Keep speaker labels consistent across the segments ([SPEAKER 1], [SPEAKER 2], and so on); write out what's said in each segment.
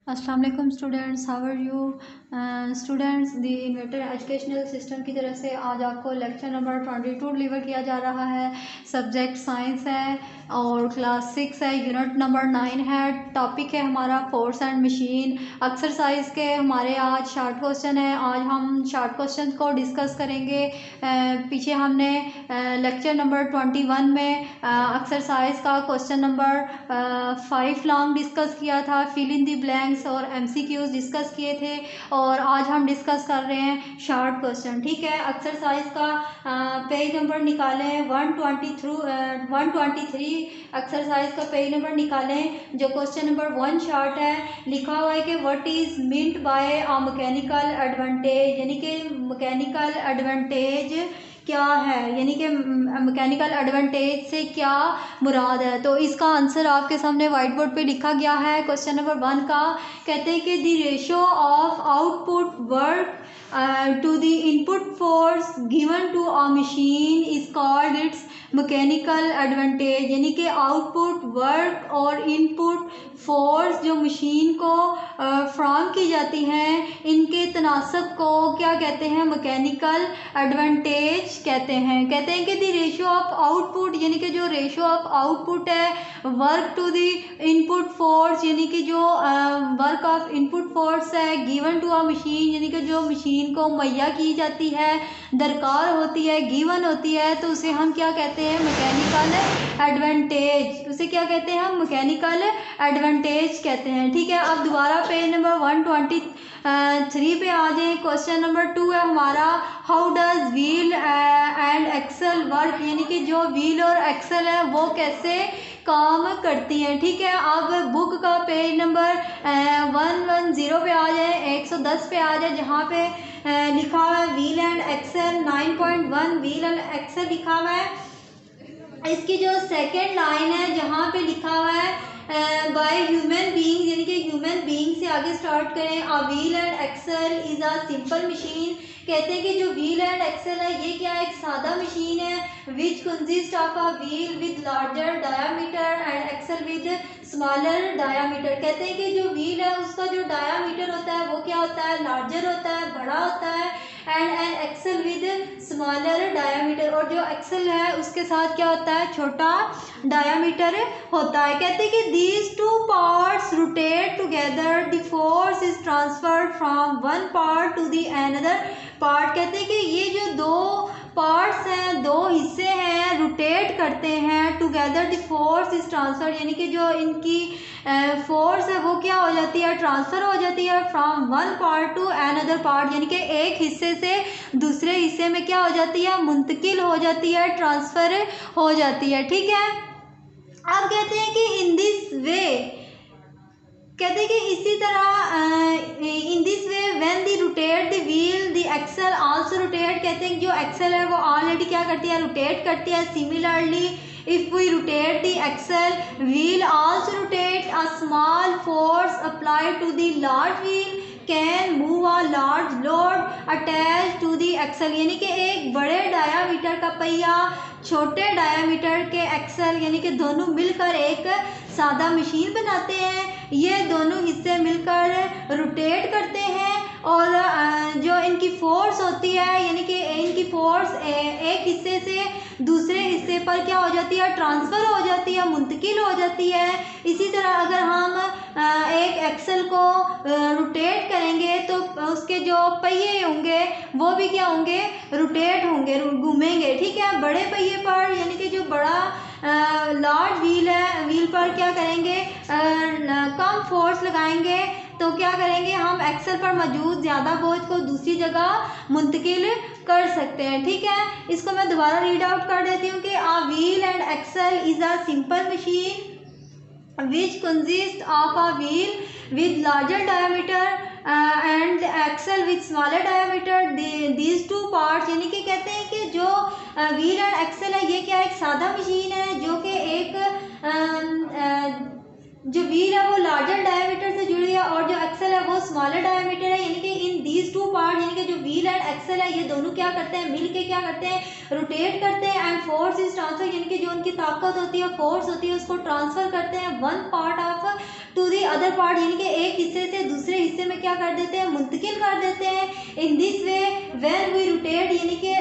[SPEAKER 1] अस्सलाम वालेकुम students, how are you students. The inventor educational system की तरफ से आज आपको लेक्चर नंबर 22 डिलीवर किया जा रहा है। सब्जेक्ट साइंस है और क्लास 6 है, यूनिट नंबर 9 है। टॉपिक है हमारा फोर्स एंड मशीन। एक्सरसाइज के हमारे आज शॉर्ट क्वेश्चन है। आज हम शॉर्ट क्वेश्चन को डिस्कस करेंगे। पीछे हमने लेक्चर नंबर 21 में एक्सरसाइज का क्वेश्चन नंबर 5 लॉन्ग डिस्कस किया था, फिल इन दी ब्लैंक्स और एमसीक्यूज डिस्कस किए थे। और आज हम डिस्कस कर रहे हैं शॉर्ट क्वेश्चन। ठीक है, एक्सरसाइज का पेज नंबर निकालें 123 एक्सरसाइज का पेज नंबर निकालें। जो क्वेश्चन नंबर 1 शॉर्ट है, लिखा हुआ है कि what is meant by a mechanical advantage, यानी कि मैकेनिकल एडवांटेज क्या है, यानी कि मैकेनिकल एडवांटेज से क्या मुराद है। तो इसका आंसर आपके सामने वाइट बोर्ड पे लिखा गया है। क्वेश्चन नंबर 1 का कहते हैं कि the ratio of output work to the input force given to a machine is called its mechanical advantage, यानी कि आउटपुट वर्क और इनपुट फोर्स जो मशीन को फ्राहम की जाती हैं, इनके तनासब को क्या कहते हैं, मैकेनिकल एडवांटेज कहते हैं। कहते हैं कि द रेशियो ऑफ आउटपुट, यानी कि जो रेशियो ऑफ आउटपुट है work to the input force, यानी कि जो वर्क ऑफ इनपुट फोर्स है गिवन टू अ मशीन, यानी कि जो मशीन को मुहैया की जाती है, दरकार होती है, गिवन होती है, तो उसे हम क्या कहते हैं, मैकेनिकल एडवांटेज। उसे क्या कहते हैं हम, मैकेनिकल एडवांटेज कहते हैं। ठीक है, अब दोबारा पेज नंबर 123 पे आ जाए। क्वेश्चन नंबर 2 है हमारा, how does wheel and axle work, यानी कि जो व्हील और एक्सल है वो कैसे काम करती हैं। ठीक है, अब बुक का पेज नंबर 110 पे आ जाए, 110 पे आ जाए, जहाँ पे लिखा हुआ है wheel and axle 9.1 wheel and axle लिखा हुआ है। इसकी जो सेकेंड लाइन है जहाँ पे लिखा हुआ है बाय ह्यूमन बीइंग, यानी कि ह्यूमन बीइंग से आगे स्टार्ट करें। A wheel and axle is a simple machine, कहते हैं कि जो व्हील एंड एक्सल है ये क्या है, एक सादा मशीन है। Which consist of a wheel with larger diameter and axle with smaller diameter, कहते हैं कि जो व्हील है उसका जो डायामीटर होता है वो क्या होता है, लार्जर होता है, बड़ा होता है, and an axle with smaller diameter, और जो एक्सल है उसके साथ क्या होता है, छोटा डायामीटर होता है। कहते हैं कि these two parts rotate together, the force is transferred from one part two the another part, कहते हैं कि ये जो दो पार्ट्स हैं, दो हिस्से हैं, रोटेट करते हैं, together the force is transfer, यानी कि जो इनकी फोर्स है वो क्या हो जाती है, ट्रांसफ़र हो जाती है from one part two another part, यानी कि एक हिस्से से दूसरे हिस्से में क्या हो जाती है, मुंतकिल हो जाती है, ट्रांसफ़र हो जाती है। ठीक है, अब कहते हैं कि इन दिस वे, कहते हैं कि इसी तरह in this way when the rotate the wheel the axle also rotate, कहते हैं कि जो एक्सल है वो ऑलरेडी क्या करती है, रोटेट करती है। Similarly if we rotate the axle wheel also rotate, a small force applied to the large wheel can move a large load attach to the axle, यानी कि एक बड़े डायामीटर का पहिया छोटे डायामीटर के एक्सल, यानी कि दोनों मिलकर एक सादा मशीन बनाते हैं। ये दोनों हिस्से मिलकर रोटेट करते हैं और जो इनकी फोर्स होती है, यानी कि इनकी फोर्स एक हिस्से से दूसरे हिस्से पर क्या हो जाती है, ट्रांसफ़र हो जाती है, मुंतकिल हो जाती है। इसी तरह अगर हम एक एक्सल को रोटेट करेंगे तो उसके जो पहिए होंगे वो भी क्या होंगे, रोटेट होंगे, घूमेंगे। ठीक है, बड़े पहिए पर, यानी कि जो बड़ा लार्ज व्हील है, व्हील पर क्या करेंगे, कम फोर्स लगाएंगे तो क्या करेंगे, हम एक्सल पर मौजूद ज़्यादा बोझ को दूसरी जगह मुंतकिल कर सकते हैं। ठीक है, इसको मैं दोबारा रीड आउट कर देती हूँ कि a wheel and axle is a simple machine which consists of a wheel with larger diameter and axle with smaller diameter. These two parts, यानी कि कहते हैं कि जो व्हील एंड एक्सल है ये क्या, एक सादा मशीन है जो कि एक जो व्हील है वो लार्जर डायमीटर से जुड़ी है और जो एक्सल है वो स्मॉलर डायमीटर है, यानी कि इन दीज टू पार्ट, यानी कि जो व्हील एंड एक्सल है ये दोनों क्या करते हैं, मिल के क्या करते हैं, रोटेट करते हैं। एंड फोर्स इज ट्रांसफर, यानी कि जो उनकी ताकत होती है, फोर्स होती है, उसको ट्रांसफर करते हैं one part of to the other part, यानी कि एक हिस्से से कर देते हैं, मुंतकिल कर देते हैं। In this way when we rotate, यानी कि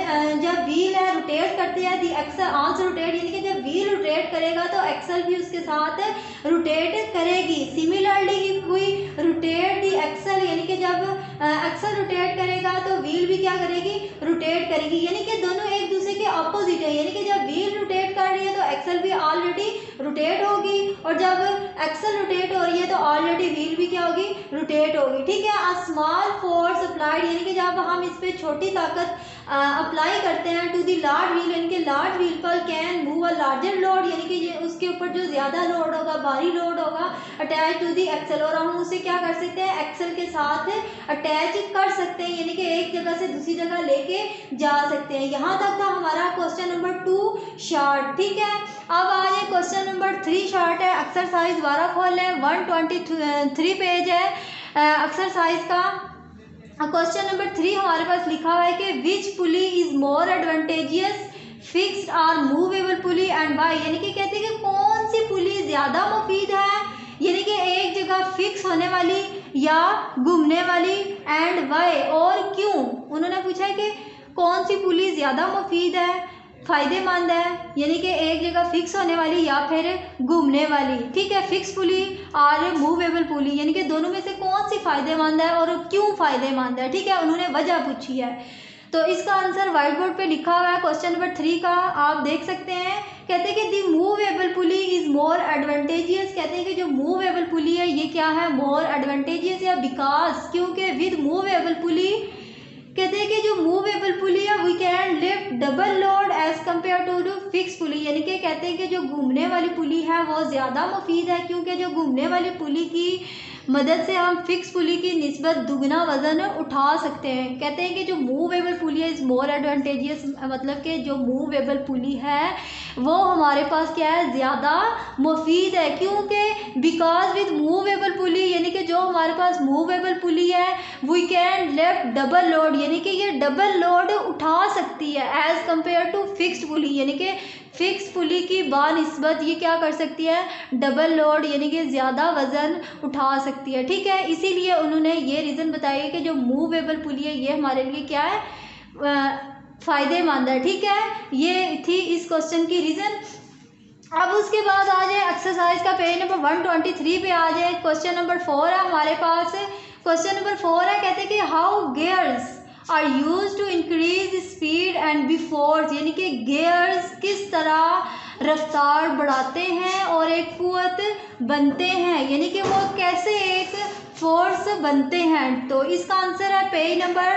[SPEAKER 1] जब व्हील है रोटेट करते हैं, दी एक्सल आल्सो रोटेट, यानी कि जब व्हील रोटेट करेगा तो एक्सल भी उसके साथ रोटेट करेगी। Similarly if we rotate the axle, यानी कि जब एक्सल रोटेट करेगा तो व्हील भी क्या करेगी, रोटेट करेगी। यानी कि दोनों एक दूसरे के अपोजिट है, यानी कि जब व्हील रोटेट कर रही है तो एक्सल भी ऑलरेडी रोटेट होगी, और जब एक्सल रोटेट हो रही है तो ऑलरेडी व्हील भी क्या होगी, रोटेट होगी। ठीक है। अ स्मॉल फोर्स अप्लाइड, यानी कि जब हम इस पे छोटी ताकत अप्लाई करते हैं टू दी लार्ज व्हील, यानी कि लार्ज व्हील पर can move a larger load, यानी कि ये उसके ऊपर जो ज़्यादा लोड होगा, भारी लोड होगा, अटैच टू दी एक्सल, और हम उसे क्या कर सकते हैं, एक्सल के साथ अटैच कर सकते हैं, यानी कि एक जगह से दूसरी जगह लेके जा सकते हैं। यहाँ तक था हमारा क्वेश्चन नंबर 2 शॉर्ट। ठीक है। अब आ जाए क्वेश्चन नंबर 3 शॉर्ट है। एक्सरसाइज दोबारा खोल लें, 123 पेज है एक्सरसाइज का। क्वेश्चन नंबर 3 हमारे पास लिखा हुआ है कि which pulley is more advantageous, fixed और मूवेबल पुली एंड वाई, यानी कि कहते हैं कि कौन सी पुली ज़्यादा मुफीद है, यानी कि एक जगह फिक्स होने वाली या घूमने वाली, एंड वाई, और क्यों। उन्होंने पूछा है कि कौन सी पुली ज़्यादा मुफीद है, फ़ायदेमंद है, यानी कि एक जगह फिक्स होने वाली या फिर घूमने वाली। ठीक है। फिक्स पुली और मूवेबल पुली, यानी कि दोनों में से कौन सी फ़ायदेमंद है और क्यों फ़ायदेमंद है। ठीक है। उन्होंने वजह पूछी है, तो इसका आंसर व्हाइट बोर्ड पे लिखा हुआ है क्वेश्चन नंबर 3 का, आप देख सकते हैं। कहते हैं कि the movable pulley is more advantageous, कहते हैं कि जो मूवेबल पुली है ये क्या है, मोर एडवांटेजियस, या बिकॉज, क्योंकि विद मूवेबल पुली, कहते हैं कि जो मूवेबल पुली है we can lift double load as compared to fix pulley, यानी कि कहते हैं कि जो घूमने वाली पुली है वो ज़्यादा मुफीद है, क्योंकि जो घूमने वाली पुली की मदद से हम फिक्स पुली की निस्बत दुगना वजन उठा सकते हैं। कहते हैं कि जो मूवेबल पुली है इज़ मोर एडवांटेजियस, मतलब कि जो मूवेबल पुली है वो हमारे पास क्या है, ज़्यादा मुफीद है, क्योंकि बिकॉज विद मूवेबल पुली, यानी कि जो हमारे पास मूवेबल पुली है we can lift double load, यानी कि ये डबल लोड उठा सकती है as compared to fixed pulley, यानी कि फिक्स पुली की बानिस्बत ये क्या कर सकती है, डबल लोड, यानी कि ज़्यादा वज़न उठा सकती है। ठीक है। इसीलिए उन्होंने ये रीज़न बताया कि जो मूवेबल पुली है ये हमारे लिए क्या है, फ़ायदेमंद है। ठीक है। ये थी इस क्वेश्चन की रीज़न। अब उसके बाद आ जाए एक्सरसाइज का पेज नंबर 123 पे आ जाए। क्वेश्चन नंबर 4 है हमारे पास। क्वेश्चन नंबर 4 है, कहते हैं कि how gears are use to increase speed and be force, यानी कि गियर्स किस तरह रफ्तार बढ़ाते हैं और एक कुव्वत बनते हैं, यानी कि वो कैसे एक फोर्स बनते हैं। तो इसका आंसर है पेज नंबर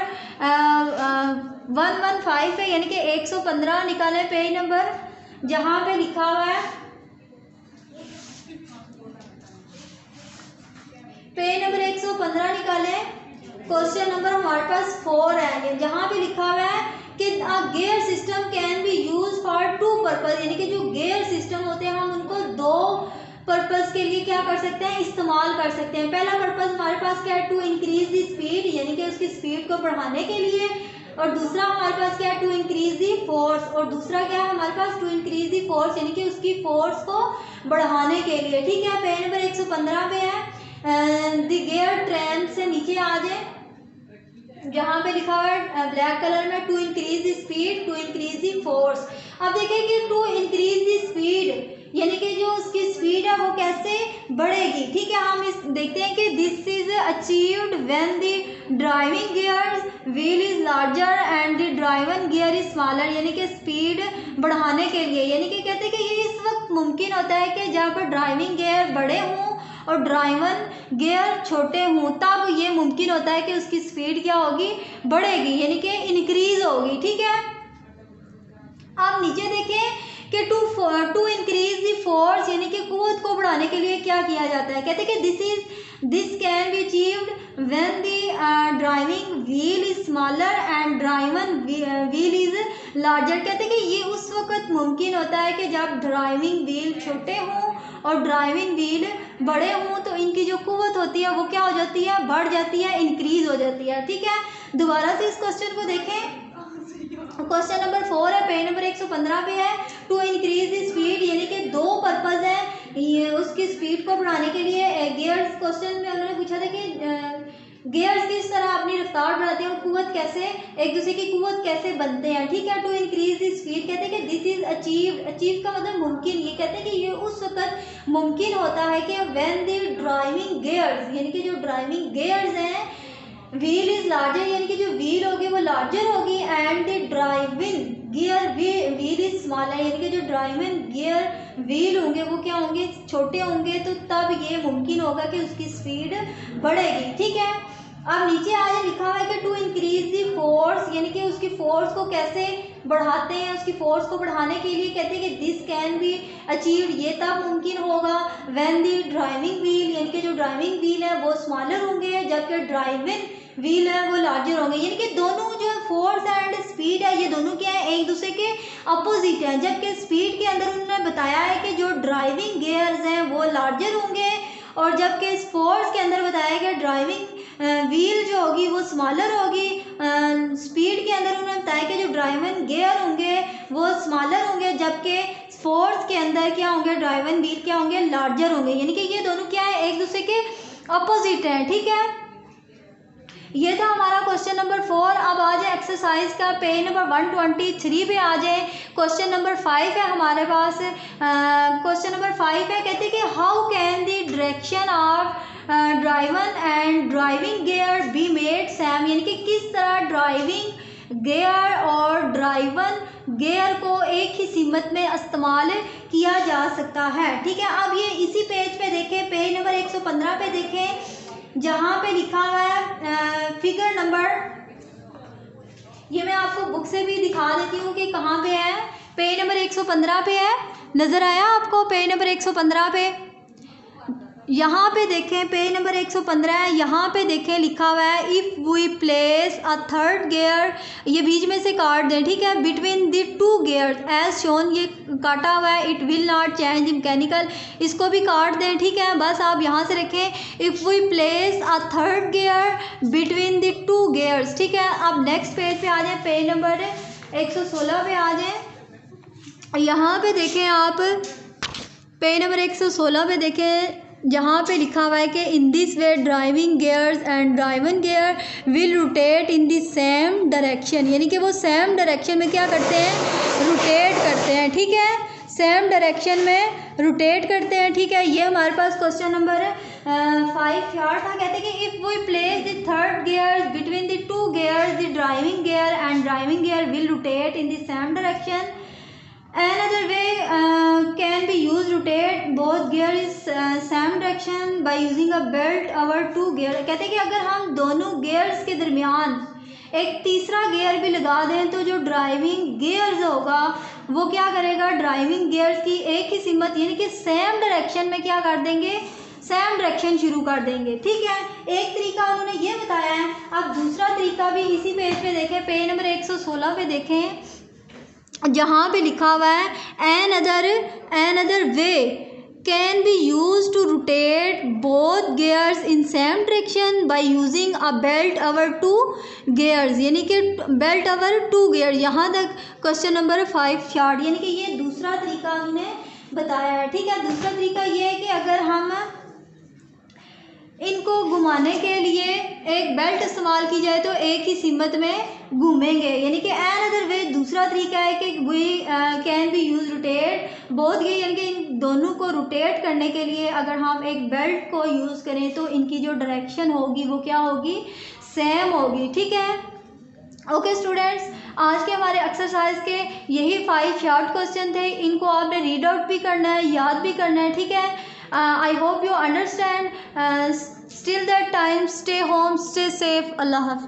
[SPEAKER 1] 115 है, यानी कि 115 निकालें पेज नंबर, जहाँ पे लिखा हुआ है पेज नंबर 115 निकालें। क्वेश्चन नंबर हमारे पास 4 है, जहाँ पे लिखा हुआ है कि gear system can be use for 2 purpose, यानी कि जो गियर सिस्टम होते हैं हम उनको 2 पर्पज के लिए क्या कर सकते हैं, इस्तेमाल कर सकते हैं। पहला पर्पज हमारे पास क्या है, टू इंक्रीज दी स्पीड, यानी कि उसकी स्पीड को बढ़ाने के लिए, और दूसरा हमारे पास क्या है, टू इंक्रीज दी फोर्स, और दूसरा क्या है हमारे पास, टू इंक्रीज दी फोर्स, यानी कि उसकी फोर्स को बढ़ाने के लिए। ठीक है। पेज नंबर 115 पे है। द गियर ट्रेन से नीचे आ जाए, जहाँ पे लिखा हुआ है ब्लैक कलर में, to increase the speed, to increase the force. अब देखिए कि टू इंक्रीज द स्पीड, यानी कि जो उसकी स्पीड है वो कैसे बढ़ेगी। ठीक है। हम इस देखते हैं कि this is achieved when the driving gear wheel is larger and the driven gear is smaller, यानी कि स्पीड बढ़ाने के लिए, यानी कि कहते हैं कि ये इस वक्त मुमकिन होता है कि जहाँ पर ड्राइविंग गियर बड़े हों और ड्राइवन गियर छोटे हों, तब ये मुमकिन होता है कि उसकी स्पीड क्या होगी, बढ़ेगी, यानी कि इंक्रीज होगी। ठीक है। आप नीचे देखें कि टू इंक्रीज द फोर्स, यानी कि कुव्वत को बढ़ाने के लिए क्या किया जाता है। कहते हैं कि this can be achieved when the driving wheel is smaller and driven wheel is larger. कहते हैं कि ये उस वक्त मुमकिन होता है कि जब ड्राइविंग व्हील छोटे हों और ड्राइविंग व्हील बड़े हों, तो इनकी जो कुव्वत होती है वो क्या हो जाती है, बढ़ जाती है, इंक्रीज हो जाती है। ठीक है। दोबारा से इस क्वेश्चन को देखें। क्वेश्चन नंबर 4 है, पेज नंबर 115 पे है। टू इंक्रीज द स्पीड, यानी कि 2 पर्पज है ये उसकी स्पीड को बढ़ाने के लिए। गियर्स क्वेश्चन में उन्होंने पूछा था कि गियर्स किस तरह अपनी रफ्तार बढ़ाते हैं और कुव्वत कैसे, एक दूसरे की कुव्वत कैसे बनते हैं, ठीक है। टू इंक्रीज द स्पीड, कहते हैं कि दिस इज अचीव, अचीव का मतलब मुमकिन, ये कहते हैं कि ये उस वक्त मुमकिन होता है कि व्हेन द ड्राइविंग गियर्स, यानी कि जो ड्राइविंग गियर्स हैं, व्हील इज लार्जर, यानी कि जो व्हील होगी वो लार्जर होगी, and the driving gear wheel is smaller, यानी कि जो ड्राइविंग गियर व्हील होंगे वो क्या होंगे, छोटे होंगे, तो तब ये मुमकिन होगा कि उसकी स्पीड बढ़ेगी, ठीक है। अब नीचे आगे लिखा हुआ है कि टू इंक्रीज दी फोर्स, यानी कि उसकी फोर्स को कैसे बढ़ाते हैं, उसकी फोर्स को बढ़ाने के लिए कहते हैं कि दिस कैन बी अचीव्ड, ये तब मुमकिन होगा व्हेन दी ड्राइविंग व्हील, यानी कि जो ड्राइविंग व्हील है वो स्मॉलर होंगे, जबकि ड्राइविंग व्हील है वो लार्जर होंगे, यानी कि दोनों जो फोर्स एंड स्पीड है ये दोनों क्या है, एक दूसरे के अपोजिट हैं। जबकि स्पीड के अंदर उन्होंने बताया है कि जो ड्राइविंग गियर्स हैं वो लार्जर होंगे, और जबकि फोर्स के अंदर बताया गया ड्राइविंग व्हील जो होगी वो स्मॉलर होगी। स्पीड के अंदर उन्होंने बताया कि जो ड्राइविंग गियर होंगे वो स्मॉलर होंगे, जबकि फोर्स के अंदर क्या होंगे, ड्राइविंग व्हील क्या होंगे, लार्जर होंगे, यानी कि ये दोनों क्या है, एक दूसरे के अपोजिट हैं, ठीक है। ये था हमारा क्वेश्चन नंबर 4। अब आ जाए एक्सरसाइज का पेज नंबर 123 पे आ जाए। क्वेश्चन नंबर 5 है हमारे पास। क्वेश्चन नंबर 5 है, कहते हैं कि how can the direction of driven and driving gear be made same, यानी कि किस तरह ड्राइविंग गियर और ड्राइवन गियर को एक ही सीमत में इस्तेमाल किया जा सकता है, ठीक है। अब ये इसी पेज पे देखें, पेज नंबर 115 पे देखें, जहाँ पे लिखा हुआ है फिगर नंबर, ये मैं आपको बुक से भी दिखा देती हूँ कि कहाँ पे है, पेज नंबर 115 पे है, नज़र आया आपको पेज नंबर 115 पे, यहाँ पे देखें पेज नंबर 115 है, यहाँ पे देखें लिखा हुआ है if we place a third gear, ये बीच में से काट दें, ठीक है, between the two gears as shown, ये काटा हुआ है, it will not change mechanical, इसको भी काट दें, ठीक है। बस आप यहाँ से रखें if we place a third gear between the two gears, ठीक है। अब नेक्स्ट पेज पे आ जाए, पेज नंबर 116 पे आ जाए, यहाँ पे देखें आप पेज नंबर 116 पे देखें, जहाँ पे लिखा हुआ है कि इन this way driving gears and driven gear will rotate in the same direction, यानी कि वो सेम डायरेक्शन में क्या करते हैं, रोटेट करते हैं, ठीक है, सेम डायरेक्शन में रोटेट करते हैं, ठीक है। ये हमारे पास क्वेश्चन नंबर 5 चार था। कहते हैं कि if we place the third gear between the two gears the driving gear and driving gear will rotate in the same direction, another way can be used rotate both gear is same direction by using a belt over two gear, कहते हैं कि अगर हम दोनों gears के दरमियान एक तीसरा गियर भी लगा दें तो जो ड्राइविंग गियर्स होगा वो क्या करेगा, ड्राइविंग गियर्स की एक ही सिमत यानी कि सेम डायरेक्शन में क्या कर देंगे, सेम डायरेक्शन शुरू कर देंगे, ठीक है। एक तरीका उन्होंने ये बताया है। अब दूसरा तरीका भी इसी पेज पे देखें, पेज नंबर 116 पे देखें, जहाँ पे लिखा हुआ है another way can be use to rotate both gears in same direction by using a belt over two gears, यानी कि बेल्ट ओवर टू गियर। यहाँ तक क्वेश्चन नंबर 5 शार्ट, यानी कि ये दूसरा तरीका हमने बताया है, ठीक है। दूसरा तरीका ये है कि अगर हम इनको घुमाने के लिए एक बेल्ट इस्तेमाल की जाए तो एक ही सिमत में घूमेंगे, यानी कि एन अदर वे दूसरा तरीका है कि we can be use rotate both ways, यानी कि इन दोनों को रोटेट करने के लिए अगर हम एक बेल्ट को यूज़ करें तो इनकी जो डायरेक्शन होगी वो क्या होगी, सेम होगी, ठीक है। ओके स्टूडेंट्स, आज के हमारे एक्सरसाइज के यही 5 शॉर्ट क्वेश्चन थे, इनको आपने रीड आउट भी करना है, याद भी करना है, ठीक है। I hope you understand. Till that time, stay home, stay safe. Allah Hafiz.